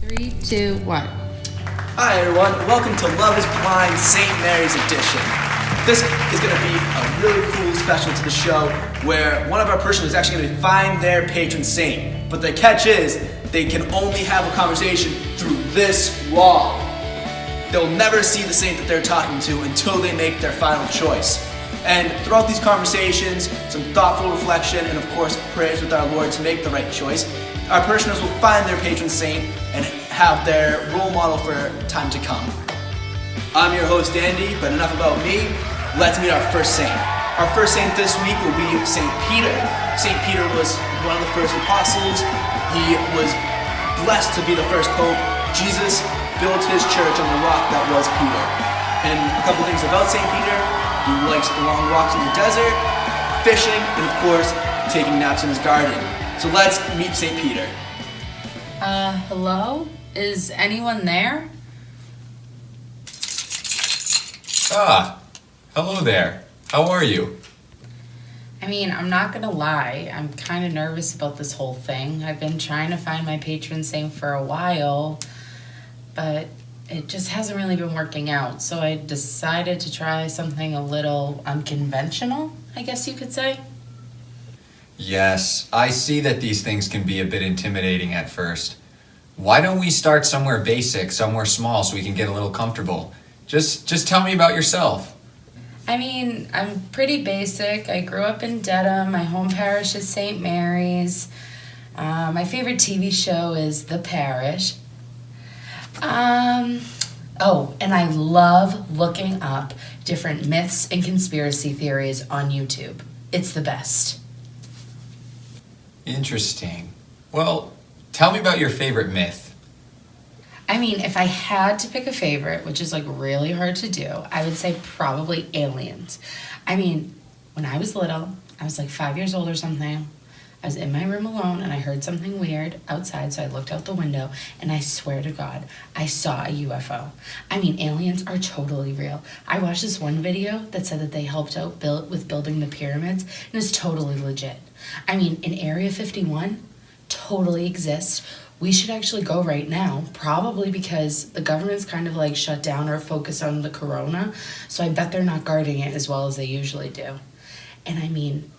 3, 2, 1. Hi everyone, welcome to Love is Blind St. Mary's Edition. This is going to be a really cool special to the show where one of our parishioners is actually going to find their patron saint. But the catch is, they can only have a conversation through this wall. They'll never see the saint that they're talking to until they make their final choice. And throughout these conversations, some thoughtful reflection and of course prayers with our Lord to make the right choice, our parishioners will find their patron saint and have their role model for time to come. I'm your host Andy, but enough about me. Let's meet our first saint. Our first saint this week will be St. Peter. St. Peter was one of the first apostles. He was blessed to be the first pope. Jesus built his church on the rock that was Peter. And a couple things about St. Peter: he likes long walks in the desert, fishing, and of course, taking naps in his garden. So let's meet St. Peter. Hello? Is anyone there? Hello there. How are you? I mean, I'm not gonna lie, I'm kind of nervous about this whole thing. I've been trying to find my patron saint for a while, but it just hasn't really been working out. So I decided to try something a little unconventional, I guess you could say. Yes, I see that these things can be a bit intimidating at first. Why don't we start somewhere basic, somewhere small, so we can get a little comfortable? Just tell me about yourself. I mean, I'm pretty basic. I grew up in Dedham. My home parish is St. Mary's. My favorite TV show is The Parish. Oh, and I love looking up different myths and conspiracy theories on YouTube. It's the best. Interesting. Well, tell me about your favorite myth. I mean, if I had to pick a favorite, which is like really hard to do, I would say probably aliens. I mean, when I was little, I was like 5 years old or something. I was in my room alone and I heard something weird outside, so I looked out the window and I swear to God, I saw a UFO. I mean, aliens are totally real. I watched this one video that said that they helped out with building the pyramids, and it's totally legit. I mean, in Area 51, totally exists. We should actually go right now, probably because the government's kind of like shut down or focused on the corona, so I bet they're not guarding it as well as they usually do. And I mean,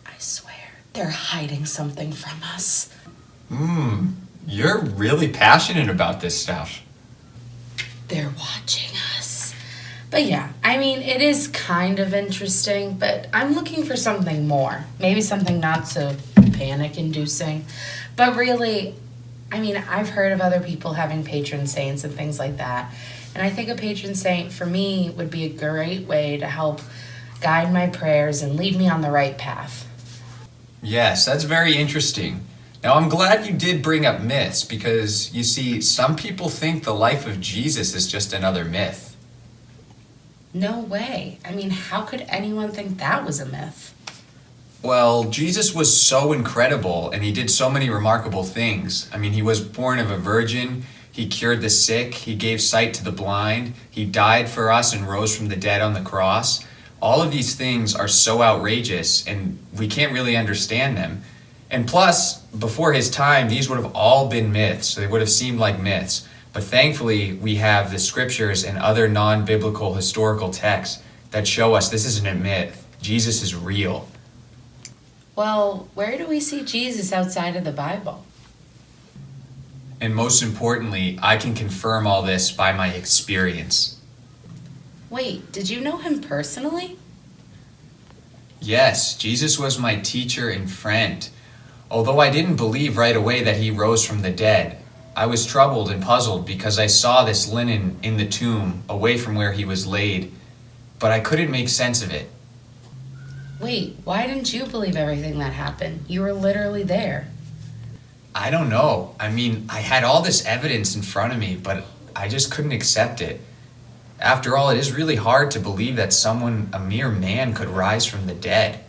I swear, they're hiding something from us. You're really passionate about this stuff. They're watching us. But yeah, I mean, it is kind of interesting, but I'm looking for something more. Maybe something not so panic-inducing. But really, I mean, I've heard of other people having patron saints and things like that. And I think a patron saint, for me, would be a great way to help guide my prayers and lead me on the right path. Yes, that's very interesting. Now, I'm glad you did bring up myths because, you see, some people think the life of Jesus is just another myth. No way. I mean, how could anyone think that was a myth? Well, Jesus was so incredible and he did so many remarkable things. I mean, he was born of a virgin, he cured the sick, he gave sight to the blind, he died for us and rose from the dead on the cross. All of these things are so outrageous and we can't really understand them. And plus, before his time, these would have all been myths. They would have seemed like myths. But thankfully, we have the scriptures and other non-biblical historical texts that show us this isn't a myth. Jesus is real. Well, where do we see Jesus outside of the Bible? And most importantly, I can confirm all this by my experience. Wait, did you know him personally? Yes, Jesus was my teacher and friend. Although I didn't believe right away that he rose from the dead, I was troubled and puzzled because I saw this linen in the tomb away from where he was laid, but I couldn't make sense of it. Wait, why didn't you believe everything that happened? You were literally there. I don't know. I mean, I had all this evidence in front of me, but I just couldn't accept it. After all, it is really hard to believe that someone, a mere man, could rise from the dead.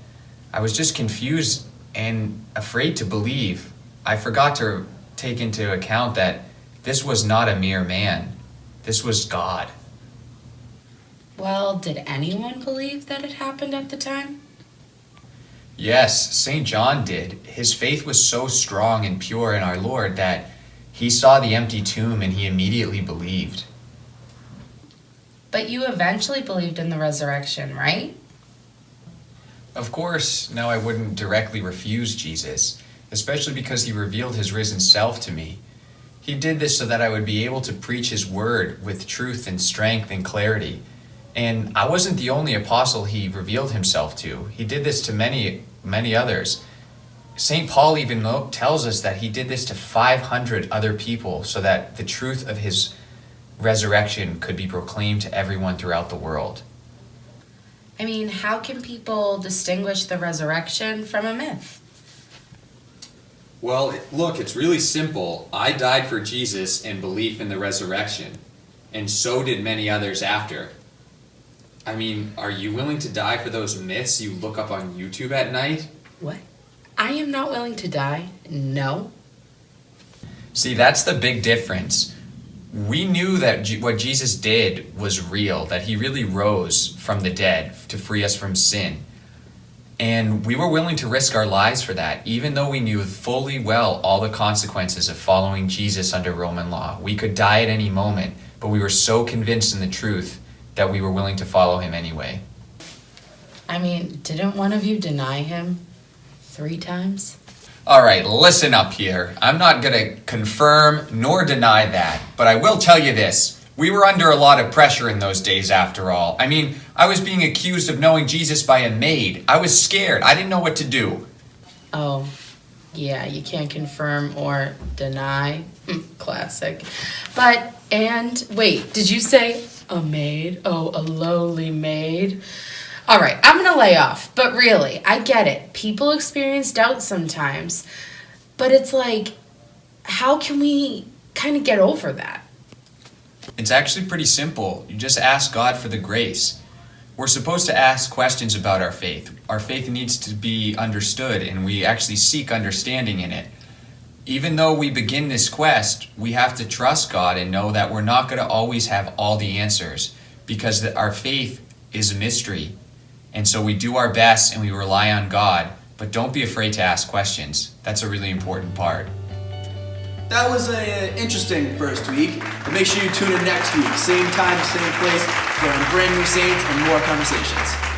I was just confused and afraid to believe. I forgot to take into account that this was not a mere man. This was God. Well, did anyone believe that it happened at the time? Yes, St. John did. His faith was so strong and pure in our Lord that He saw the empty tomb and he immediately believed. But you eventually believed in the resurrection, right? Of course, now I wouldn't directly refuse Jesus, especially because he revealed his risen self to me. He did this so that I would be able to preach his word with truth and strength and clarity. And I wasn't the only apostle he revealed himself to. He did this to many, many others. St. Paul even tells us that he did this to 500 other people so that the truth of his resurrection could be proclaimed to everyone throughout the world. I mean, how can people distinguish the resurrection from a myth? Well, look, it's really simple. I died for Jesus in belief in the resurrection, and so did many others after. I mean, are you willing to die for those myths you look up on YouTube at night? What? I am not willing to die. No. See, that's the big difference. We knew that what Jesus did was real, that he really rose from the dead to free us from sin. And we were willing to risk our lives for that, even though we knew fully well all the consequences of following Jesus under Roman law. We could die at any moment, but we were so convinced in the truth that we were willing to follow him anyway. I mean, didn't one of you deny him 3 times? All right, listen up here. I'm not going to confirm nor deny that, but I will tell you this. We were under a lot of pressure in those days after all. I mean, I was being accused of knowing Jesus by a maid. I was scared. I didn't know what to do. Oh, yeah, you can't confirm or deny. Classic. Wait, did you say a maid? Oh, a lowly maid. All right, I'm going to lay off. But really, I get it. People experience doubt sometimes. But it's like, how can we kind of get over that? It's actually pretty simple. You just ask God for the grace. We're supposed to ask questions about our faith. Our faith needs to be understood, and we actually seek understanding in it. Even though we begin this quest, we have to trust God and know that we're not going to always have all the answers, because our faith is a mystery. And so we do our best and we rely on God, but don't be afraid to ask questions. That's a really important part. That was an interesting first week, but make sure you tune in next week, same time, same place, for brand new saints and more conversations.